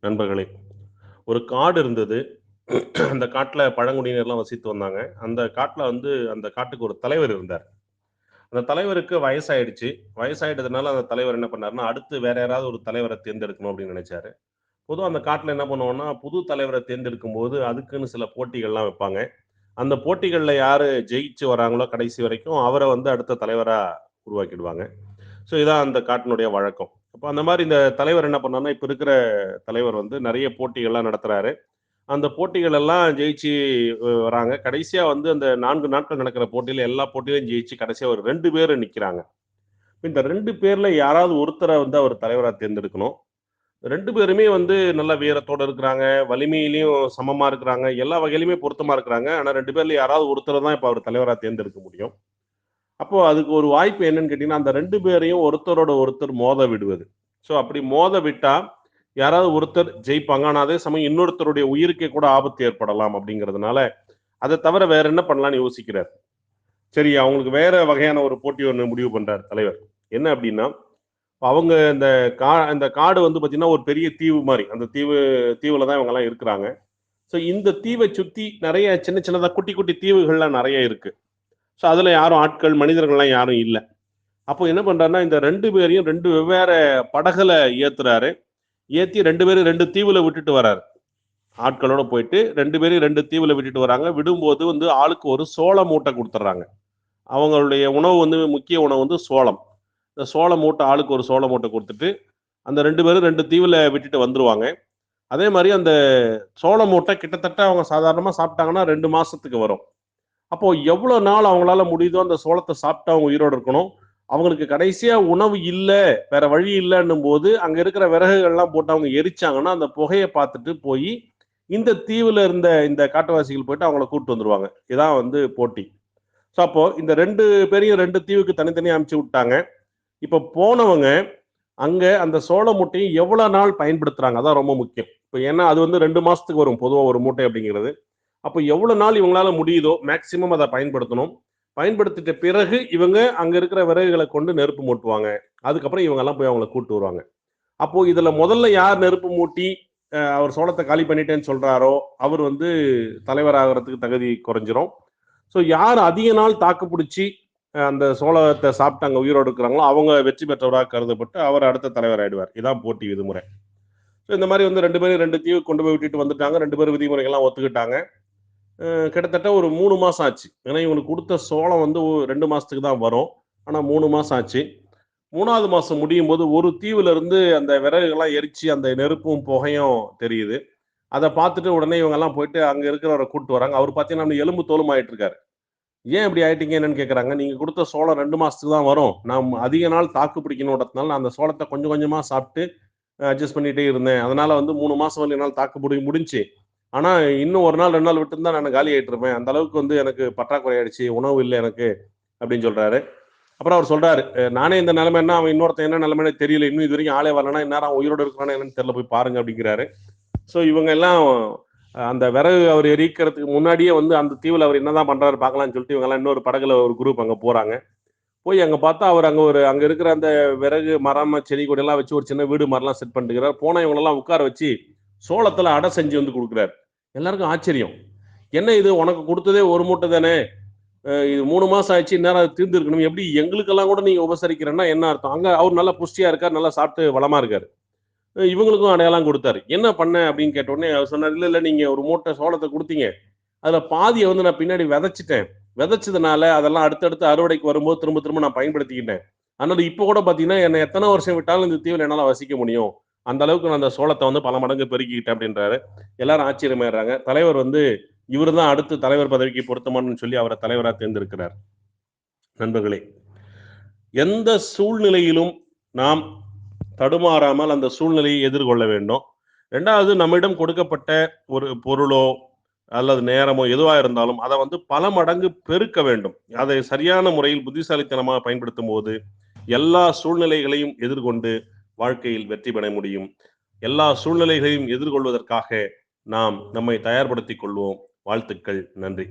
நண்பர்களே, ஒரு காடு இருந்தது. அந்த காட்டுல பழங்குடியினர்லாம் வசித்து வந்தாங்க. அந்த காட்டுல அந்த காட்டுக்கு ஒரு தலைவர் இருந்தார். அந்த தலைவருக்கு வயசாயிடுச்சு. வயசாயிட்டதுனால அந்த தலைவர் என்ன பண்ணாருன்னா, அடுத்து வேற யாராவது ஒரு தலைவர தேர்ந்தெடுக்கணும் அப்படின்னு நினைச்சாரு. பொதுவா அந்த காட்டுல என்ன பண்ணுவோம்னா, புது தலைவர தேர்ந்தெடுக்கும்போது அதுக்குன்னு சில போட்டிகள்லாம் வைப்பாங்க. அந்த போட்டிகள்ல யாரு ஜெயிச்சு வராங்களோ கடைசி வரைக்கும், அவர அடுத்த தலைவரா உருவாக்கிடுவாங்க. இதான் அந்த காட்டினுடைய வழக்கம். அப்ப அந்த மாரி இந்த தலைவர் என்ன பண்ணாருன்னா, இப்ப இருக்கிற தலைவர் நெறைய போட்டிகள்லாம் நடத்துறாரு. அந்த போட்டிகள் எல்லாம் ஜெயிச்சு வராங்க. கடைசியா அந்த 4 நாட்கள் நடக்கிற போட்டியில எல்லா போட்டியிலயும் ஜெயிச்சு கடைசியா ஒரு 2 பேரு நிக்கிறாங்க. இந்த 2 பேர்ல யாராவது ஒருத்தர அவர் தலைவரா தேர்ந்தெடுக்கணும். 2 பேருமே நல்ல வீரத்தோட இருக்கிறாங்க. வலிமையிலயும் சமமா இருக்கிறாங்க. எல்லா வகையிலுமே பொருத்தமா இருக்கிறாங்க. ஆனா 2 பேர்ல யாராவது ஒருத்தர தான் இப்ப அவர் தலைவரா தேர்ந்தெடுக்க முடியும். அப்போ அதுக்கு ஒரு வாய்ப்பு என்னன்னு கேட்டீங்கன்னா, அந்த 2 பேரையும் ஒருத்தரோட ஒருத்தர் மோத விடுவது. அப்படி மோத விட்டா, யாராவது ஒருத்தர் ஜெயிப்பாங்க. ஆனா அதே சமயம் இன்னொருத்தருடைய உயிருக்கே கூட ஆபத்து ஏற்படலாம் அப்படிங்கிறதுனால, அத தவிர வேற என்ன பண்ணலான்னு யோசிக்கிறார். சரி, அவங்களுக்கு வேற வகையான ஒரு போட்டி ஒண்ணு முடிவு பண்றார் தலைவர். என்ன அப்படின்னா, அவங்க இந்த காடு பார்த்தீங்கன்னா, ஒரு பெரிய தீவு மாரி. அந்த தீவுல தான் இவங்கலாம் இருக்கிறாங்க. இந்த தீவ சுத்தி நெறைய சின்ன சின்னதா குட்டி குட்டி தீவுகள்லாம் நெறைய இருக்கு. அதுல யாரும் ஆட்கள், மனிதர்கள்லாம் யாரும் இல்ல. அப்போ என்ன பண்றாருன்னா, இந்த 2 பேரையும் 2 வெவ்வேற படகுல ஏத்துறாரு. ஏத்தி 2 பேரும் 2 தீவுல விட்டுட்டு வராரு. ஆட்களோட போயிட்டு 2 பேரையும் 2 தீவுல விட்டுட்டு வராங்க. விடும்போது ஆளுக்கு ஒரு சோள மூட்டை குடுத்துடுறாங்க. அவங்களுடைய உணவு முக்கிய உணவு சோளம். இந்த சோள மூட்டை ஆளுக்கு ஒரு சோள மூட்டை குடுத்துட்டு, அந்த 2 பேரும் 2 தீவுல விட்டுட்டு வந்துருவாங்க. அதே மாரி அந்த சோள மூட்டை கிட்டத்தட்ட அவங்க சாதாரணமா சாப்பிட்டாங்கன்னா 2 மாசத்துக்கு வரும். அப்போ எவ்வளோ நாள் அவங்களால முடியுதோ அந்த சோளத்த சாப்பிட்டு அவங்க உயிரோட இருக்கணும். அவங்களுக்கு கடைசியா உணவு இல்ல, வேற வழி இல்லன்னும்போது, அங்க இருக்கிற விறகுகள்லாம் போட்டு அவங்க எரிச்சாங்கன்னா, அந்த புகைய பார்த்துட்டு போயி, இந்த தீவுல இருந்த இந்த காட்டுவாசிகள் போயிட்டு அவங்கள கூட்டு வந்துருவாங்க. இதான் போட்டி. அப்போ இந்த 2 பேரையும் 2 தீவுக்கு தனித்தனியா அனுப்பிச்சு விட்டாங்க. இப்ப போனவங்க, அங்க அந்த சோள மூட்டையை எவ்வளோ நாள் பயன்படுத்துறாங்க? அதான் ரொம்ப முக்கியம். இப்ப ஏன்னா அது 2 மாசத்துக்கு வரும் பொதுவா ஒரு மூட்டை அப்படிங்கிறது. அப்ப எவ்வளவு நாள் இவங்களால முடியுதோ மேக்சிமம் அதை பயன்படுத்தணும். பயன்படுத்திட்ட பிறகு இவங்க அங்க இருக்கிற விறகுகளை கொண்டு நெருப்பு மூட்டுவாங்க. அதுக்கப்புறம் இவங்க எல்லாம் போய் அவங்கள கூட்டு வருவாங்க. அப்போ இதுல முதல்ல யார் நெருப்பு மூட்டி அவர் சோளத்தை காலி பண்ணிட்டேன்னு சொல்றாரோ அவர் தலைவராகிறதுக்கு தகுதி குறைஞ்சிரும். யார் அதிக நாள் தாக்கு பிடிச்சி அந்த சோளத்தை சாப்பிட்டு அங்க உயிரோடு இருக்கிறாங்களோ அவங்க வெற்றி பெற்றவராக கருதப்பட்டு அவர் அடுத்த தலைவர் ஆயிடுவார். இதான் போட்டி விதிமுறை. இந்த மாதிரி 2 பேரும் 2 தீவு கொண்டு போய் விட்டுட்டு வந்துட்டாங்க. 2 பேரும் விதிமுறைகள்லாம் ஒத்துக்கிட்டாங்க. கிட்டத்தட்ட ஒரு 3 மாசம் ஆச்சு. ஏன்னா இவனுக்கு குடுத்த சோளம் 2 மாசத்துக்கு தான் வரும். ஆனா 3 மாசம் ஆச்சு. 3வது மாசம் முடியும்போது ஒரு தீவுல இருந்து அந்த விறகுகள்லாம் எரிச்சு அந்த நெருப்பும், புகையும் தெரியுது. அத பார்த்துட்டு உடனே இவங்கலாம் போயிட்டு அங்க இருக்கிறவர கூட்டு வராங்க. அவரு பார்த்தீங்கன்னா எலும்பு தோலுமா ஆயிட்டு இருக்காரு. "ஏன் இப்படி ஆயிட்டீங்க?" என்னன்னு கேட்கறாங்க. "நீங்க குடுத்த சோளம் 2 மாசத்துக்கு தான் வரும். நான் அதிக நாள் தாக்கு பிடிக்கணுன்றதுனால நான் அந்த சோளத்த கொஞ்சம் கொஞ்சமா சாப்பிட்டு அட்ஜஸ்ட் பண்ணிட்டே இருந்தேன். அதனால 3 மாசம் வரையும் என்னால தாக்கு முடிஞ்சுச்சு. ஆனா, இன்னும் 1 நாள் 2 நாள் விட்டிருந்தா நான் காலி ஆயிட்டு இருப்பேன். அந்த அளவுக்கு எனக்கு பற்றாக்குறை ஆயிடுச்சு. உணவு இல்ல எனக்கு அப்படின்னு சொல்றாரு. அப்புறம் அவர் சொல்றாரு, நானே இந்த நிலைமைன்னா அவன் இன்னொருத்தன் என்ன நிலைமைன்னு தெரியல. இன்னும் இதுவரைக்கும் ஆளே வரலன்னா, இந்நேரம் அவன் உயிரோட இருக்கிறானா என்னன்னு தெரியல போய் பாருங்க அப்படிங்கிறாரு. இவங்க எல்லாம் அந்த விறகு அவர் எரிக்கிறதுக்கு முன்னாடியே அந்த தீவுல அவர் என்னதான் பண்றாரு பார்க்கலாம்னு சொல்லிட்டு இவங்க எல்லாம் இன்னொரு படகுல ஒரு குரூப் அங்க போறாங்க. போய் அங்க பார்த்தா அவர் அங்க இருக்கிற அந்த விறகு, மரம், செடி கொடி எல்லாம் வச்சு ஒரு சின்ன வீடு மாரிலாம் செட் பண்ணிட்டுருக்கிறார். போனா இவங்களெல்லாம் உட்கார வச்சு சோளத்துல அடை செஞ்சு குடுக்குறாரு. எல்லாருக்கும் ஆச்சரியம். "என்ன இது உனக்கு குடுத்ததே 1 மூட்டை தானே! இது 3 மாசம் ஆச்சு. இந்நேரம் அது தீர்ந்திருக்கணும். எப்படி எங்களுக்கெல்லாம் கூட நீங்க உபசரிக்கிறேன்னா என்ன அர்த்தம்?" அங்க அவர் நல்லா புஷ்டியா இருக்காரு. நல்லா சாப்பிட்டு வளமா இருக்காரு. இவங்களுக்கும் அடையாளம் குடுத்தாரு. "என்ன பண்ண?" அப்படின்னு கேட்ட உடனே அவர் சொன்னாரு, "இல்ல, இல்ல நீங்க ஒரு மூட்டை சோளத்த குடுத்தீங்க. அதுல பாதிய நான் பின்னாடி விதைச்சுட்டேன். விதைச்சதுனால அதெல்லாம் அடுத்தடுத்து அறுவடைக்கு வரும்போது திரும்ப திரும்ப நான் பயன்படுத்திக்கிட்டேன். அதனால இப்ப கூட பார்த்தீங்கன்னா, என்ன எத்தன வருஷம் விட்டாலும் இந்த தீவுல என்னால வசிக்க முடியும். அந்த அளவுக்கு நான் அந்த சோளத்த பல மடங்கு பெருக்கிக்கிட்டேன்" அப்படின்றாரு. எல்லாரும் ஆச்சரியமாயிடுறாங்க. தலைவர் இவரு தான் அடுத்து தலைவர் பதவிக்கு பொருத்தமானன்னு சொல்லி அவர தலைவரா தேர்ந்தெடுக்கிறார். நண்பர்களே, எந்த சூழ்நிலையிலும் நாம் தடுமாறாமல் அந்த சூழ்நிலையை எதிர்கொள்ள வேண்டும். 2வது நம்மிடம் கொடுக்கப்பட்ட ஒரு பொருளோ, அல்லது நேரமோ எதுவா இருந்தாலும் அத பல மடங்கு பெருக்க வேண்டும். அதை சரியான முறையில் புத்திசாலித்தனமா பயன்படுத்தும்போது, எல்லா சூழ்நிலைகளையும் எதிர்கொண்டு வாழ்க்கையில் வெற்றி பெற முடியும். எல்லா சூழ்நிலைகளையும் எதிர்கொள்வதற்காக நாம் நம்மை தயார்படுத்திக் கொள்வோம். வாழ்த்துக்கள். நன்றி.